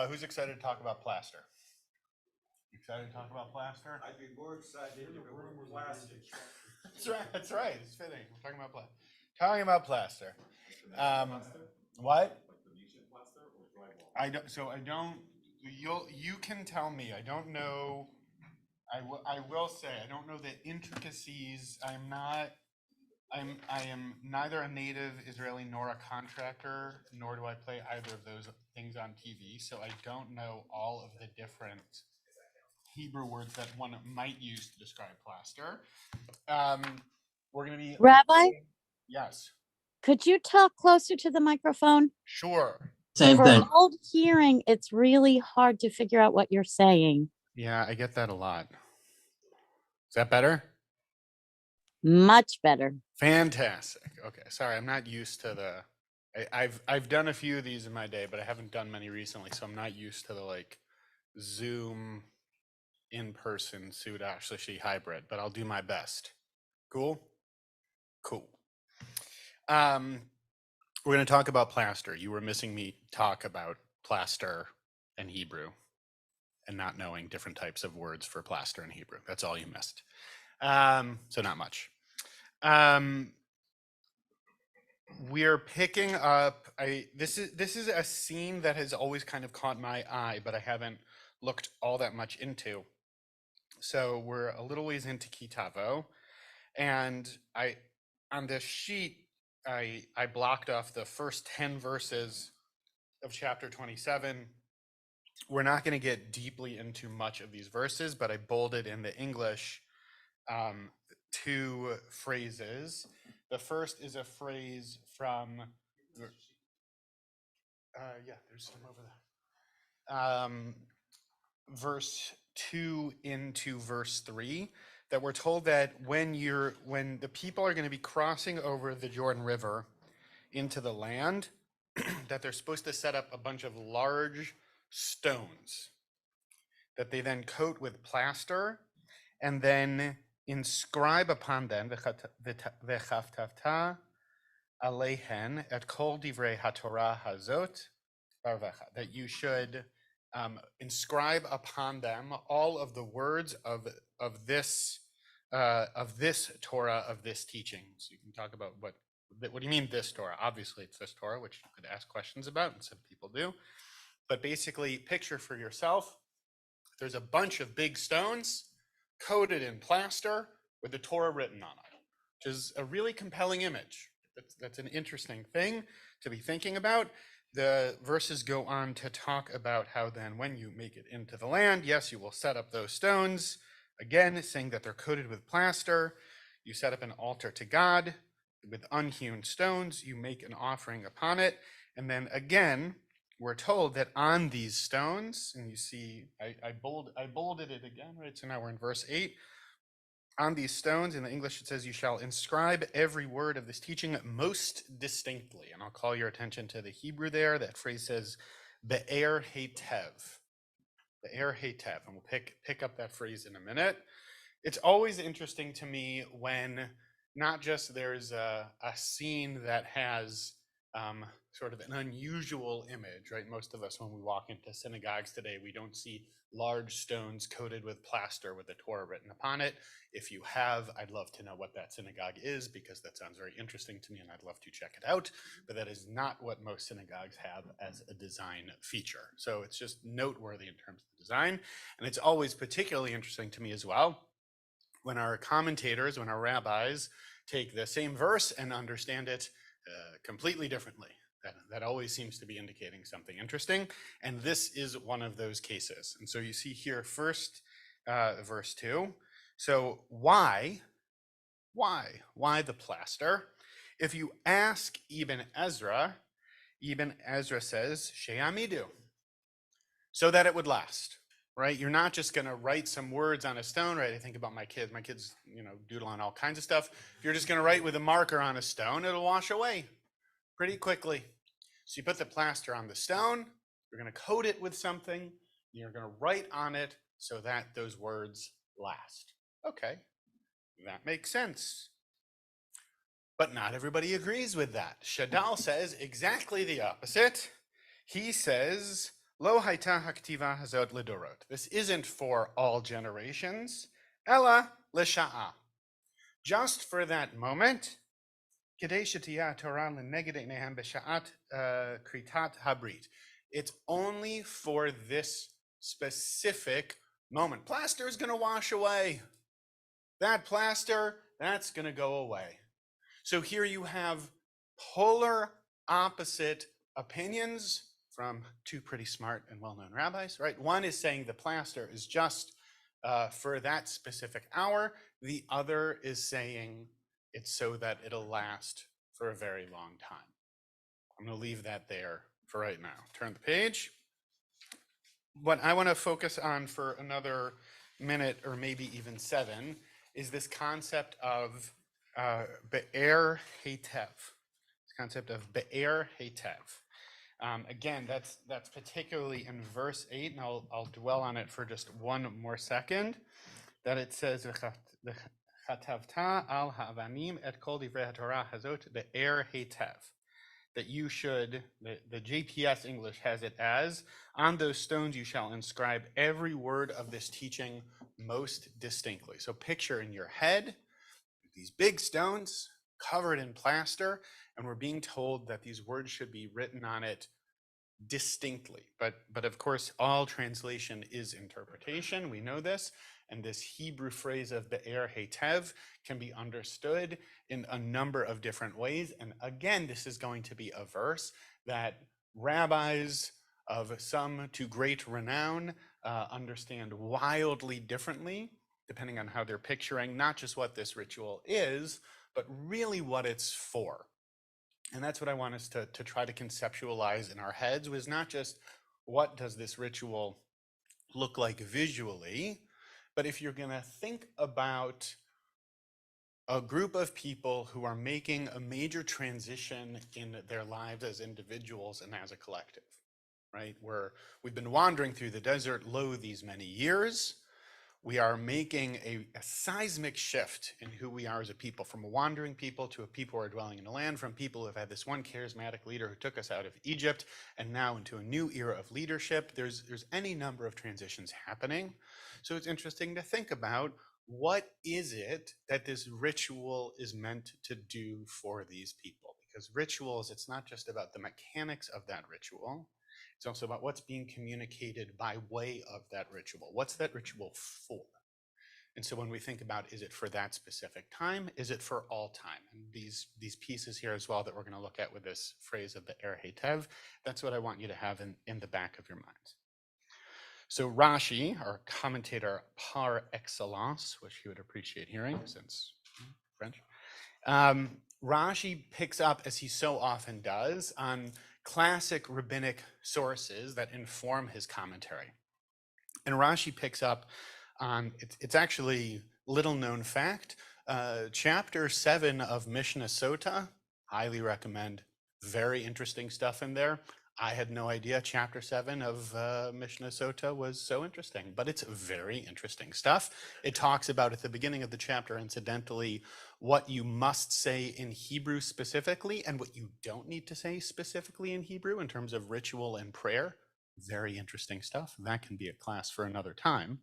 Who's excited to talk about plaster? Excited to talk about plaster? I'd be more excited if it were plastic. That's right. That's right. It's fitting. We're talking about plaster. Talking about plaster. What? I don't. So I don't. You can tell me. I don't know. I will say I don't know the intricacies. I am neither a native Israeli nor a contractor, nor do I play either of those things on TV. So I don't know all of the different Hebrew words that one might use to describe plaster. We're going to be Rabbi, yes, could you talk closer to the microphone? sure. Same For thing. old hearing, it's really hard to figure out what you're saying. Yeah, I get that a lot. Is that better? Much better. Fantastic. Okay, sorry, I'm not used to the. I've done a few of these in my day, but I haven't done many recently, so I'm not used to the like Zoom in-person Sudash hybrid. But I'll do my best. Cool. We're going to talk about plaster. You were missing me talk about plaster and Hebrew, and not knowing different types of words for plaster in Hebrew. That's all you missed. So not much. We're picking up. This is a scene that has always kind of caught my eye, but I haven't looked all that much into. So we're a little ways into Kitavo, and on this sheet I blocked off the first 10 verses of chapter 27. We're not going to get deeply into much of these verses, but I bolded in the English two phrases. The first is a phrase from, there's some over there. Verse 2 into verse 3, that we're told that when the people are going to be crossing over the Jordan River into the land, that they're supposed to set up a bunch of large stones that they then coat with plaster and then inscribe upon them v'chaftavta alehen et kol divrei haTorah hazot barvecha, that you should inscribe upon them all of the words of this Torah, of this teaching. So you can talk about what do you mean this Torah? Obviously it's this Torah, which you could ask questions about, and some people do. But basically, picture for yourself, there's a bunch of big stones coated in plaster with the Torah written on it, which is a really compelling image. That's an interesting thing to be thinking about. The verses go on to talk about how then when you make it into the land, yes, you will set up those stones, again, saying that they're coated with plaster. You set up an altar to God with unhewn stones. You make an offering upon it. And then again, we're told that on these stones, and you see, I bolded it again, right? So now we're in verse 8. On these stones, in the English it says, you shall inscribe every word of this teaching most distinctly. And I'll call your attention to the Hebrew there. That phrase says, be'er hetev. Be'er hetev. And we'll pick up that phrase in a minute. It's always interesting to me when not just there's a scene that has sort of an unusual image, right? Most of us, when we walk into synagogues today, we don't see large stones coated with plaster with the Torah written upon it. If you have, I'd love to know what that synagogue is, because that sounds very interesting to me and I'd love to check it out. But that is not what most synagogues have as a design feature. So it's just noteworthy in terms of the design. And it's always particularly interesting to me as well when our commentators, when our rabbis take the same verse and understand it completely differently. That always seems to be indicating something interesting. And this is one of those cases. And so you see here first, verse 2. So why the plaster? If you ask Ibn Ezra says, She'amidu, so that it would last. Right? You're not just going to write some words on a stone, right? I think about my kids. My kids, doodle on all kinds of stuff. If you're just going to write with a marker on a stone, it'll wash away pretty quickly. So you put the plaster on the stone, you're going to coat it with something, you're going to write on it so that those words last. Okay, that makes sense. But not everybody agrees with that. Shadal says exactly the opposite. He says, Lo haita haktiva hazot lidorot. This isn't for all generations. Ella l'sha'a. Just for that moment. Kedei shetia Torah l'neged einehem b'sha'at kritat habrit. It's only for this specific moment. Plaster is going to wash away. That plaster, that's going to go away. So here you have polar opposite opinions from two pretty smart and well-known rabbis, right? One is saying the plaster is just for that specific hour. The other is saying it's so that it'll last for a very long time. I'm going to leave that there for right now. Turn the page. What I want to focus on for another minute or maybe even 7 is this concept of Be'er Hetev. This concept of Be'er Hetev. Again, that's particularly in verse 8, and I'll dwell on it for just one more second. That it says, "Chatavta al ha'avanim et kol divrei haTorah hazot be'er hetev." That you should, the JPS English has it as, on those stones you shall inscribe every word of this teaching most distinctly. So picture in your head these big stones covered in plaster, and we're being told that these words should be written on it distinctly. But of course, all translation is interpretation. We know this. And this Hebrew phrase of Be'er Hetev can be understood in a number of different ways. And again, this is going to be a verse that rabbis of some to great renown understand wildly differently, depending on how they're picturing not just what this ritual is, but really what it's for. And that's what I want us to try to conceptualize in our heads, was not just what does this ritual look like visually, but if you're going to think about a group of people who are making a major transition in their lives as individuals and as a collective, right? We've been wandering through the desert low these many years. We are making a seismic shift in who we are as a people, from a wandering people to a people who are dwelling in the land, from people who have had this one charismatic leader who took us out of Egypt, and now into a new era of leadership. There's any number of transitions happening. So it's interesting to think about, what is it that this ritual is meant to do for these people? Because rituals, it's not just about the mechanics of that ritual. It's also about what's being communicated by way of that ritual. What's that ritual for? And so when we think about, is it for that specific time? Is it for all time? And these pieces here as well that we're going to look at with this phrase of the Er Hetev, that's what I want you to have in the back of your minds. So Rashi, our commentator par excellence, which you would appreciate hearing since French, Rashi picks up, as he so often does, on classic rabbinic sources that inform his commentary. And Rashi picks up on, it's actually little known fact, chapter 7 of Mishnah Sota, highly recommend, very interesting stuff in there. I had no idea chapter 7 of Mishnah Sota was so interesting, but it's very interesting stuff. It talks about, at the beginning of the chapter, incidentally, what you must say in Hebrew specifically and what you don't need to say specifically in Hebrew in terms of ritual and prayer. Very interesting stuff. That can be a class for another time.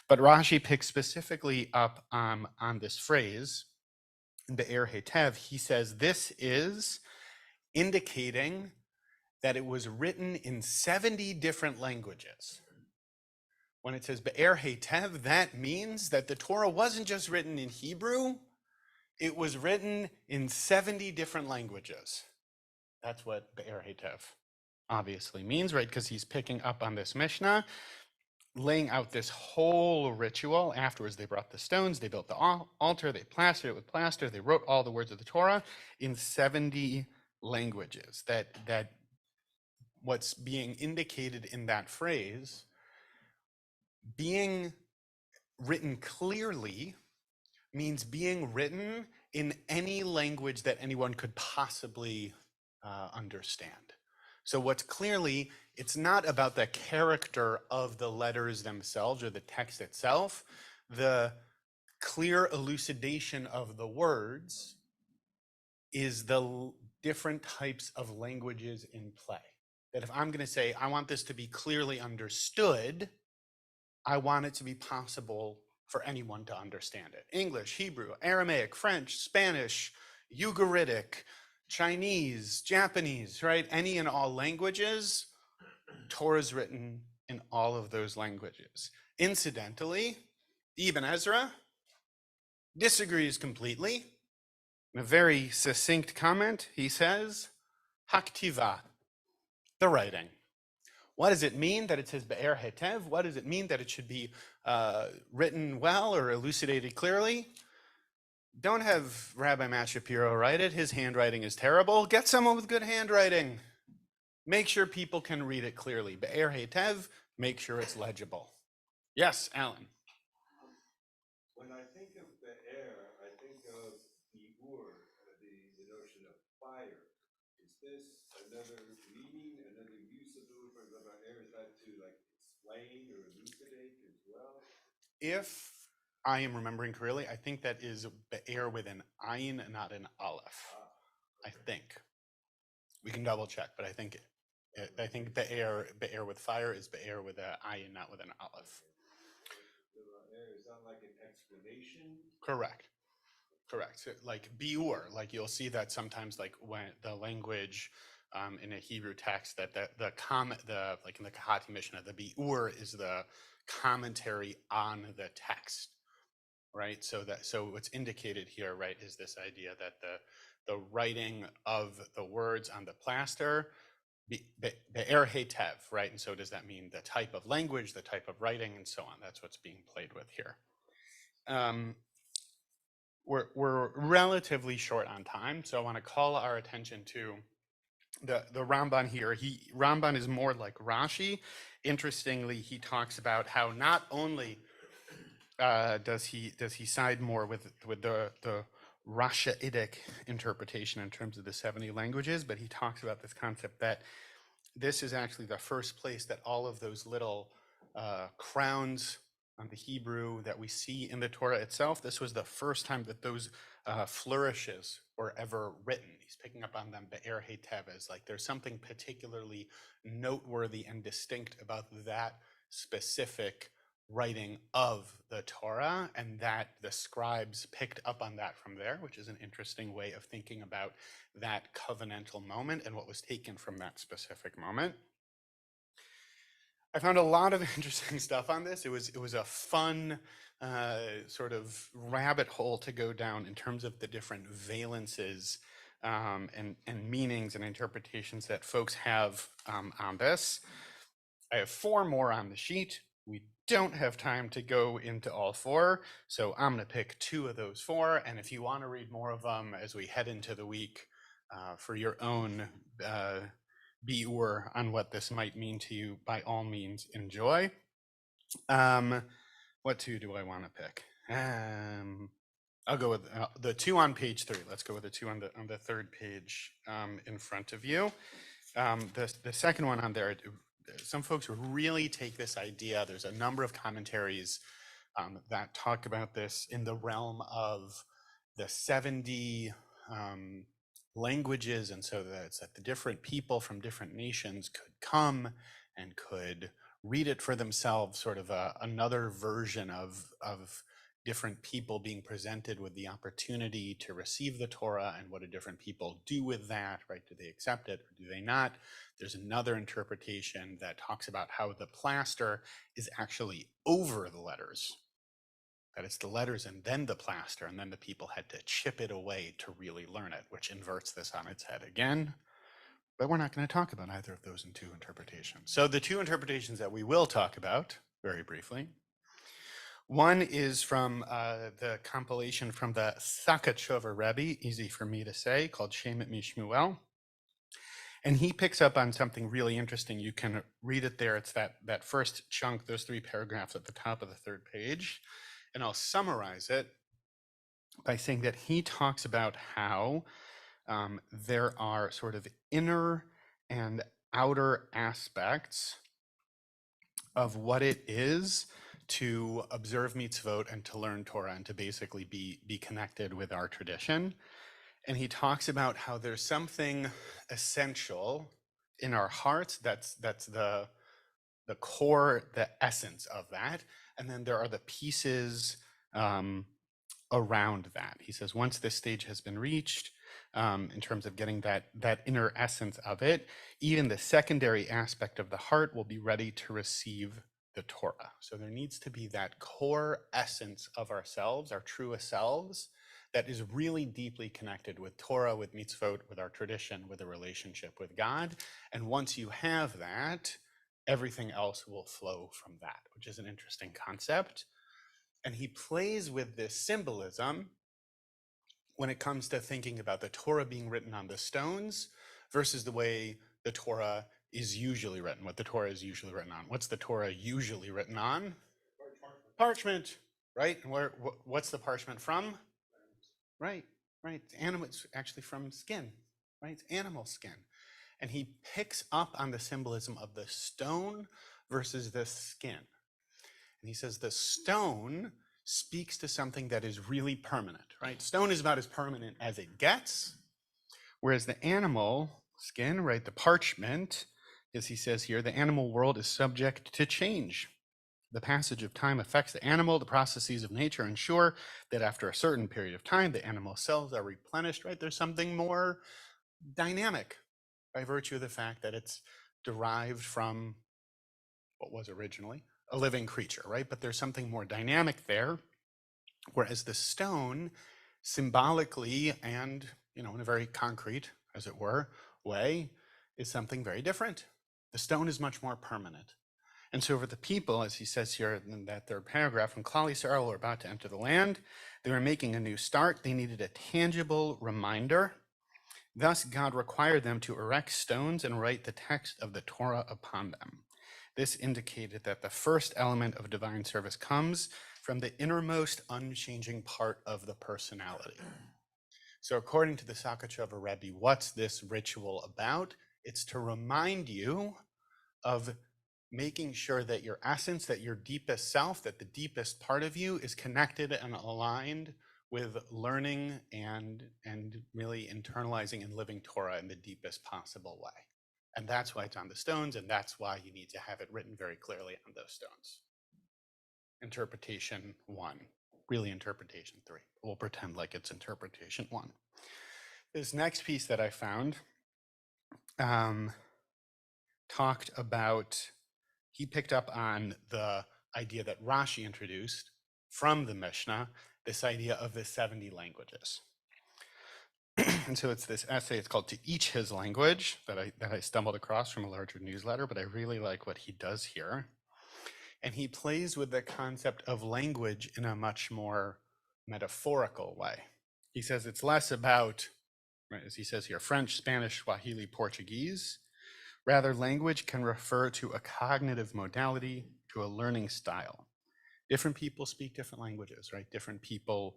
But Rashi picks specifically up on this phrase, Be'er Hetev. He says this is indicating that it was written in 70 different languages. When it says Be'er Hetev, that means that the Torah wasn't just written in Hebrew, it was written in 70 different languages. That's what Be'er Hetev obviously means, right? Because he's picking up on this Mishnah, laying out this whole ritual. Afterwards, they brought the stones, they built the altar, they plastered it with plaster, they wrote all the words of the Torah in 70 languages. That what's being indicated in that phrase, being written clearly, means being written in any language that anyone could possibly understand. So what's clearly, it's not about the character of the letters themselves or the text itself. The clear elucidation of the words is the different types of languages in play. that if I'm going to say, I want this to be clearly understood, I want it to be possible for anyone to understand it. English, Hebrew, Aramaic, French, Spanish, Ugaritic, Chinese, Japanese, right? Any and all languages. Torah is written in all of those languages. Incidentally, Ibn Ezra disagrees completely. In a very succinct comment, he says, Haktiva, the writing. What does it mean that it says Be'er Hetev? What does it mean that it should be written well or elucidated clearly? Don't have Rabbi Matt Shapiro write it. His handwriting is terrible. Get someone with good handwriting. Make sure people can read it clearly. Be'er Hetev, make sure it's legible. Yes, Alan. When I think of the air, I think of the the notion of fire. Is this another meaning, another use of the word for air? Is that to like explain or elucidate as well? If I am remembering correctly, I think that is Be'er with an ayin, not an aleph. I think. We can double check, but I think Be'er with fire is Be'er with an ayin, not with an aleph. Is that like an explanation? Correct. So, like biur, like you'll see that sometimes, like when the language in a Hebrew text, that the like in the Kahati Mishnah, the biur is the commentary on the text, right? So what's indicated here, right, is this idea that the writing of the words on the plaster, Be'er Hetev, right? And so does that mean the type of language, the type of writing, and so on? That's what's being played with here. We're relatively short on time, so I want to call our attention to the Ramban here. Ramban is more like Rashi. Interestingly, he talks about how not only does he side more with the Rashaitic interpretation in terms of the 70 languages, but he talks about this concept that this is actually the first place that all of those little crowns on the Hebrew that we see in the Torah itself, this was the first time that those flourishes were ever written. He's picking up on them, Be'er Hetev, as like there's something particularly noteworthy and distinct about that specific writing of the Torah, and that the scribes picked up on that from there, which is an interesting way of thinking about that covenantal moment and what was taken from that specific moment. I found a lot of interesting stuff on this. It was a fun sort of rabbit hole to go down in terms of the different valences and meanings and interpretations that folks have on this. I have 4 more on the sheet. We don't have time to go into all 4, so I'm going to pick 2 of those 4. And if you want to read more of them as we head into the week for your own biur on what this might mean to you, by all means, enjoy. What 2 do I want to pick? I'll go with the 2 on page 3. Let's go with the 2 on the 3rd page in front of you. The second one on there, some folks really take this idea. There's a number of commentaries that talk about this in the realm of the 70 languages, and so that the different people from different nations could come and could read it for themselves, sort of another version of different people being presented with the opportunity to receive the Torah, and what do different people do with that, right? Do they accept it or do they not? There's another interpretation that talks about how the plaster is actually over the letters, that it's the letters and then the plaster, and then the people had to chip it away to really learn it, which inverts this on its head again. But we're not going to talk about either of those in 2 interpretations. So the 2 interpretations that we will talk about, very briefly, one is from the compilation from the Sakachover Rabbi, easy for me to say, called Shemet Mishmuel. And he picks up on something really interesting. You can read it there. It's that first chunk, those 3 paragraphs at the top of the 3rd page. And I'll summarize it by saying that he talks about how there are sort of inner and outer aspects of what it is to observe mitzvot and to learn Torah and to basically be connected with our tradition. And he talks about how there's something essential in our hearts. That's the core, the essence of that. And then there are the pieces around that. He says once this stage has been reached, in terms of getting that inner essence of it, even the secondary aspect of the heart will be ready to receive the Torah. So there needs to be that core essence of ourselves, our truest selves, that is really deeply connected with Torah, with mitzvot, with our tradition, with a relationship with God. And once you have that, everything else will flow from that, which is an interesting concept. And he plays with this symbolism when it comes to thinking about the Torah being written on the stones versus the way the Torah is usually written, what the Torah is usually written on. What's the Torah usually written on? Parchment, right? And what's the parchment from? Right. It's actually from skin, right? It's animal skin. And he picks up on the symbolism of the stone versus the skin. And he says the stone speaks to something that is really permanent, right? Stone is about as permanent as it gets, whereas the animal skin, right, the parchment, as he says here, the animal world is subject to change. The passage of time affects the animal. The processes of nature ensure that after a certain period of time, the animal cells are replenished, right? There's something more dynamic by virtue of the fact that it's derived from what was originally a living creature, right? But there's something more dynamic there, whereas the stone symbolically and, in a very concrete, as it were, way, is something very different. The stone is much more permanent. And so for the people, as he says here in that third paragraph, when Klal Yisrael were about to enter the land, they were making a new start. They needed a tangible reminder. Thus, God required them to erect stones and write the text of the Torah upon them. This indicated that the first element of divine service comes from the innermost unchanging part of the personality. So according to the Sakachova Rabbi, what's this ritual about? It's to remind you of making sure that your essence, that your deepest self, that the deepest part of you is connected and aligned with learning and really internalizing and living Torah in the deepest possible way. And that's why it's on the stones, and that's why you need to have it written very clearly on those stones. Interpretation 1, really interpretation 3. We'll pretend like it's interpretation 1. This next piece that I found talked about, he picked up on the idea that Rashi introduced from the Mishnah, this idea of the 70 languages. And so it's this essay, it's called To Each His Language, that I stumbled across from a larger newsletter, but I really like what he does here. And he plays with the concept of language in a much more metaphorical way. He says it's less about, right, as he says here, French, Spanish, Swahili, Portuguese. Rather, language can refer to a cognitive modality, to a learning style. Different people speak different languages, right? Different people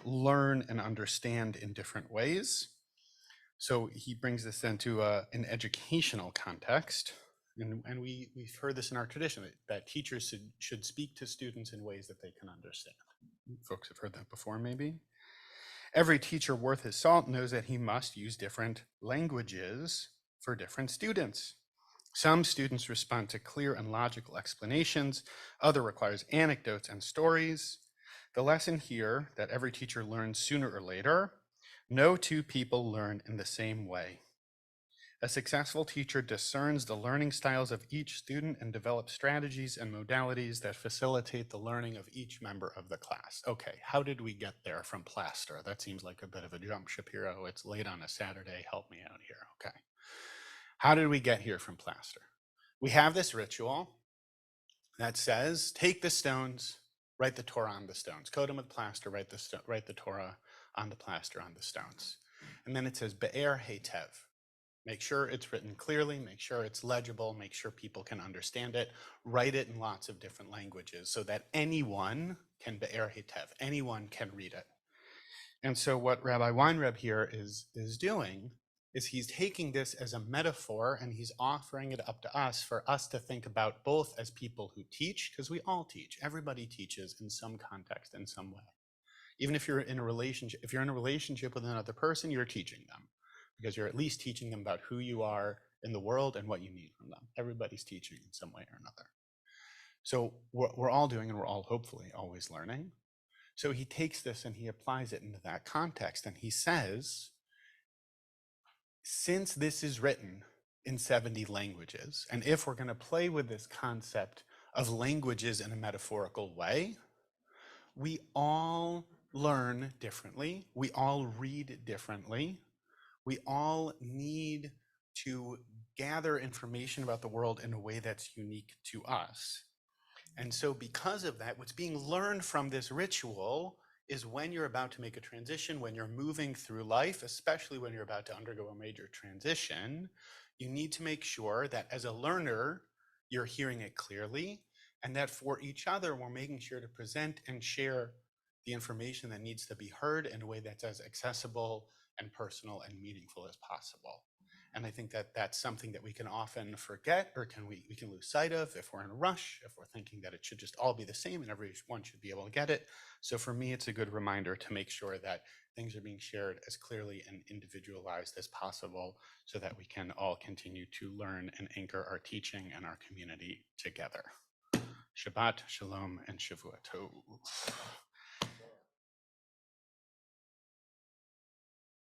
learn and understand in different ways. So he brings this into an educational context. And we've heard this in our tradition, that teachers should speak to students in ways that they can understand. Folks have heard that before, maybe. Every teacher worth his salt knows that he must use different languages for different students. Some students respond to clear and logical explanations. Other requires anecdotes and stories. The lesson here that every teacher learns sooner or later, no two people learn in the same way. A successful teacher discerns the learning styles of each student and develops strategies and modalities that facilitate the learning of each member of the class. Okay, how did we get there from Plaster? That seems like a bit of a jump, Shapiro. It's late on a Saturday. Help me out here. Okay. How did we get here from Plaster? We have this ritual that says, take the stones, write the Torah on the stones. Coat them with plaster, write the Torah on the plaster on the stones. And then it says, Be'er Hetev. Make sure it's written clearly, make sure it's legible, make sure people can understand it. Write it in lots of different languages so that anyone can Be'er Hetev, anyone can read it. And so what Rabbi Weinreb here is doing is he's taking this as a metaphor and he's offering it up to us for us to think about, both as people who teach, because we all teach, everybody teaches in some context, in some way. Even if you're in a relationship, with another person, you're teaching them, because you're at least teaching them about who you are in the world and what you need from them. Everybody's teaching in some way or another. So we're all doing, and we're all hopefully always learning. So he takes this and he applies it into that context, and he says, since this is written in 70 languages, and if we're going to play with this concept of languages in a metaphorical way, we all learn differently. We all read differently. We all need to gather information about the world in a way that's unique to us. And so because of that, what's being learned from this ritual is when you're about to make a transition, when you're moving through life, especially when you're about to undergo a major transition, you need to make sure that as a learner, you're hearing it clearly, and that for each other, we're making sure to present and share the information that needs to be heard in a way that's as accessible and personal and meaningful as possible. And I think that that's something that we can often forget, or we can lose sight of if we're in a rush, if we're thinking that it should just all be the same and everyone should be able to get it. So for me, it's a good reminder to make sure that things are being shared as clearly and individualized as possible so that we can all continue to learn and anchor our teaching and our community together. Shabbat, Shalom, and Shavua Tov.